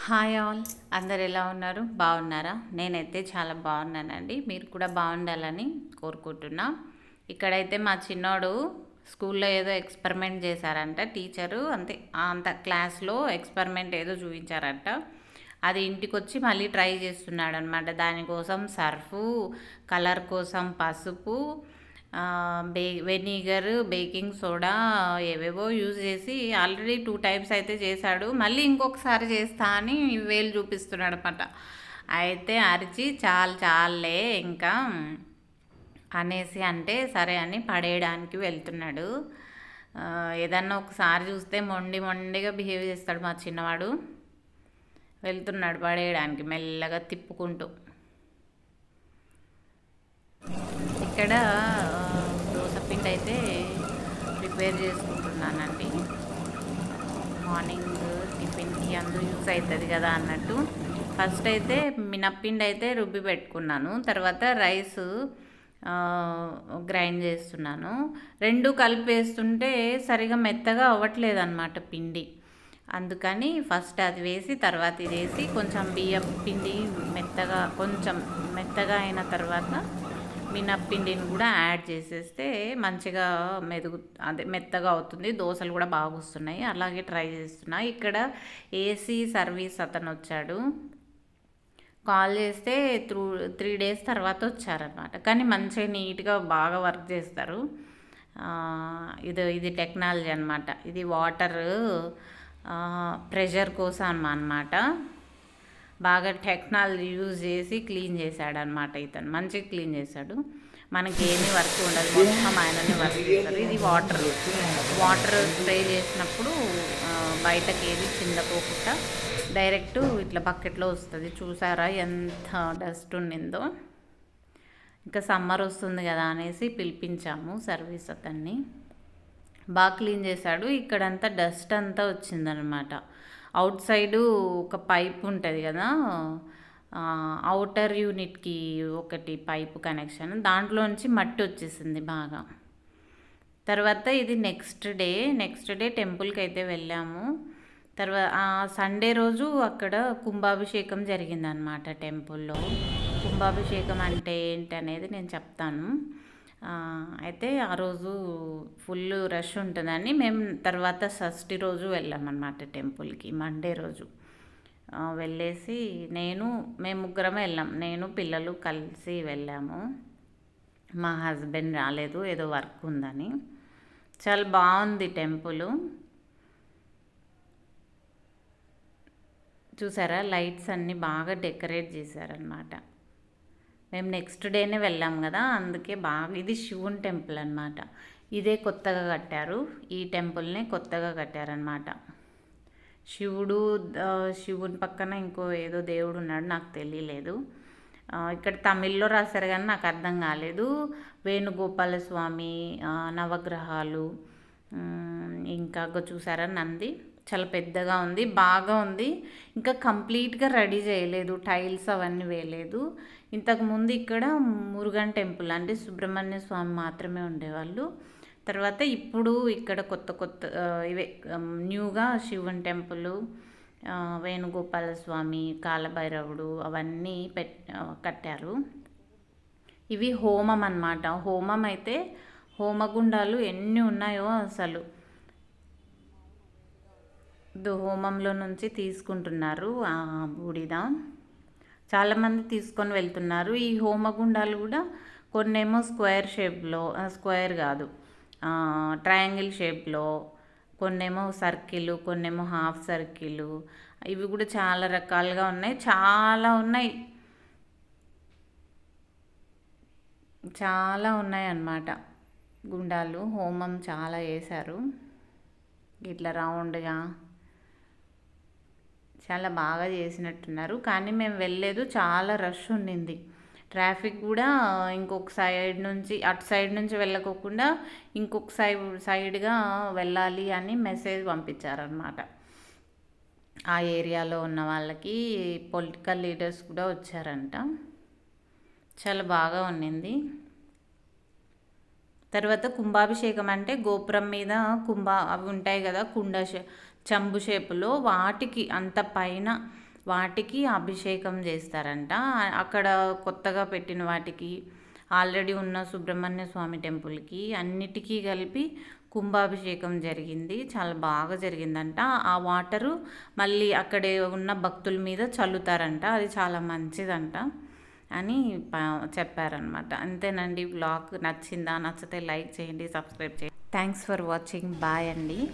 Hi all, అందరు ఎలా ఉన్నారు? బాగున్నారా? నేనైతే చాలా బాగున్నానండి. మీరు కూడా బాగుండాలని కోరుకుంటున్నా. ఇక్కడైతే మా చిన్నోడు స్కూల్లో ఏదో ఎక్స్పెరిమెంట్ చేశారంట. టీచరు అంత క్లాస్లో ఎక్స్పెరిమెంట్ ఏదో చూపించారంట. అది ఇంటికి వచ్చి మళ్ళీ ట్రై చేస్తున్నాడు అనమాట. దానికోసం సర్ఫు, కలర్ కోసం పసుపు, వెనిగర్, బేకింగ్ సోడా ఏవేవో యూజ్ చేసి ఆల్రెడీ 2 టైమ్స్ అయితే చేశాడు. మళ్ళీ ఇంకొకసారి చేస్తా అని వేలు చూపిస్తున్నాడు అనమాట. అయితే అరిచి చాలే ఇంకా అనేసి అంటే సరే అని పడేయడానికి వెళ్తున్నాడు. ఏదన్నా ఒకసారి చూస్తే మొండిగా బిహేవ్ చేస్తాడు మా చిన్నవాడు. వెళ్తున్నాడు పడేయడానికి మెల్లగా తిప్పుకుంటూ. ఇక్కడ దోసపిండి అయితే ప్రిపేర్ చేసుకుంటున్నానండి. మార్నింగ్ టిఫిన్కి అందు యూస్ అవుతుంది కదా అన్నట్టు. ఫస్ట్ అయితే మినప్పిండి అయితే రుబ్బి పెట్టుకున్నాను. తర్వాత రైస్ గ్రైండ్ చేస్తున్నాను. రెండు కలిపి వేస్తుంటే సరిగా మెత్తగా అవ్వట్లేదు అనమాట పిండి. అందుకని ఫస్ట్ అది వేసి తర్వాత ఇది వేసి కొంచెం బియ్యం పిండి కొంచెం మెత్తగా అయిన తర్వాత మినప్పిండిని కూడా యాడ్ చేసేస్తే మంచిగా మెత్తగా అవుతుంది. దోశలు కూడా బాగా వస్తున్నాయి. అలాగే ట్రై చేస్తున్నా. ఇక్కడ ఏసీ సర్వీస్ అతను వచ్చాడు. కాల్ చేస్తే 3 days తర్వాత వచ్చారనమాట. కానీ మంచిగా నీట్గా బాగా వర్క్ చేస్తారు. ఇది టెక్నాలజీ అనమాట. ఇది వాటర్ ప్రెషర్ కోసం అనమాట. బాగా టెక్నాలజీ యూజ్ చేసి క్లీన్ చేశాడనమాట. ఇతను మంచిగా క్లీన్ చేశాడు. మనకి ఏమీ వర్క్ ఉండదు, మొత్తం ఆయననే వర్క్ చేస్తారు. ఇది వాటర్ స్ప్రే చేసినప్పుడు బయటకి ఏది కింద పోకుండా డైరెక్ట్ ఇట్లా బకెట్లో వస్తుంది. చూసారా ఎంత డస్ట్ ఉండిందో. ఇంకా సమ్మర్ వస్తుంది కదా అనేసి పిలిపించాము సర్వీస్ అతన్ని. బాగా క్లీన్ చేశాడు. ఇక్కడంతా డస్ట్ అంతా వచ్చిందనమాట. అవుట్ సైడు ఒక పైప్ ఉంటుంది కదా, అవుటర్ యూనిట్కి ఒకటి పైపు కనెక్షన్, దాంట్లోంచి మట్టి వచ్చేసింది బాగా. తర్వాత ఇది నెక్స్ట్ డే టెంపుల్కి అయితే వెళ్ళాము. తర్వాత సండే రోజు అక్కడ కుంభాభిషేకం జరిగిందనమాట టెంపుల్లో. కుంభాభిషేకం అంటే ఏంటనేది నేను చెప్తాను. అయితే ఆ రోజు ఫుల్ రష్ ఉంటుందని మేము తర్వాత షష్ఠి రోజు వెళ్ళామన్నమాట టెంపుల్కి. మండే రోజు వెళ్ళేసి మేము ముగ్గురం వెళ్ళాం. నేను పిల్లలు కలిసి వెళ్ళాము. మా హస్బెండ్ రాలేదు, ఏదో వర్క్ ఉందని. చాలా బాగుంది టెంపుల్. చూసారా, లైట్స్ అన్నీ బాగా డెకరేట్ చేశారనమాట. మేము నెక్స్ట్ డేనే వెళ్ళాం కదా, అందుకే బాగా. ఇది శివుని టెంపుల్ అనమాట. ఇదే కొత్తగా కట్టారు. ఈ టెంపుల్ని కొత్తగా కట్టారనమాట. శివుని పక్కన ఇంకో ఏదో దేవుడు ఉన్నాడు, నాకు తెలియలేదు. ఇక్కడ తమిళ్లో రాశారు కానీ నాకు అర్థం కాలేదు. వేణుగోపాల స్వామి, నవగ్రహాలు, ఇంకా చూసారా నంది చాలా పెద్దగా ఉంది, బాగా ఉంది. ఇంకా కంప్లీట్గా రెడీ చేయలేదు, టైల్స్ అవన్నీ వేయలేదు. ఇంతకుముందు ఇక్కడ మురుగన్ టెంపుల్ అంటే సుబ్రహ్మణ్య స్వామి మాత్రమే ఉండేవాళ్ళు. తర్వాత ఇప్పుడు ఇక్కడ కొత్త ఇవే న్యూగా శివుని టెంపుల్, వేణుగోపాల స్వామి, కాలభైరవుడు అవన్నీ కట్టారు. ఇవి హోమం అన్నమాట. హోమం అయితే హోమగుండాలు ఎన్ని ఉన్నాయో అసలు. హోమంలో నుంచి తీసుకుంటున్నారు ఆ బూడిద. చాలామంది తీసుకొని వెళ్తున్నారు. ఈ హోమగుండాలు కూడా కొన్నేమో స్క్వేర్ కాదు, ట్రయాంగిల్ షేప్లో, కొన్నేమో సర్కిల్, కొన్నేమో హాఫ్ సర్కిల్. ఇవి కూడా చాలా రకాలుగా ఉన్నాయి. చాలా ఉన్నాయి అన్నమాట గుండాలు. హోమం చాలా వేశారు ఇట్లా రౌండ్గా. చాలా బాగా చేసినట్టున్నారు. కానీ మేము వెళ్ళలేదు, చాలా రష్ ఉండింది. ట్రాఫిక్ కూడా ఇంకొక సైడ్ నుంచి, అటు సైడ్ నుంచి వెళ్ళకోకుండా ఇంకొక సైడ్గా వెళ్ళాలి అని మెసేజ్ పంపించారనమాట. ఆ ఏరియాలో ఉన్న వాళ్ళకి పొలిటికల్ లీడర్స్ కూడా వచ్చారంట. చాలా బాగా ఉన్నింది. తర్వాత కుంభాభిషేకం అంటే గోపురం మీద అవి ఉంటాయి కదా, చెంబు షేపులో, వాటికి అంత పైన వాటికి అభిషేకం చేస్తారంట. అక్కడ కొత్తగా పెట్టిన వాటికి, ఆల్రెడీ ఉన్న సుబ్రహ్మణ్య స్వామి టెంపుల్కి అన్నిటికీ కలిపి కుంభాభిషేకం జరిగింది. చాలా బాగా జరిగిందంట. ఆ వాటరు మళ్ళీ అక్కడే ఉన్న భక్తుల మీద చల్లుతారంట. అది చాలా మంచిదంట అని చెప్పారనమాట. అంతేనండి. వ్లాగ్ నచ్చిందా? నచ్చితే లైక్ చేయండి, సబ్స్క్రైబ్ చేయండి. Thanks for watching. బాయ్ అండి.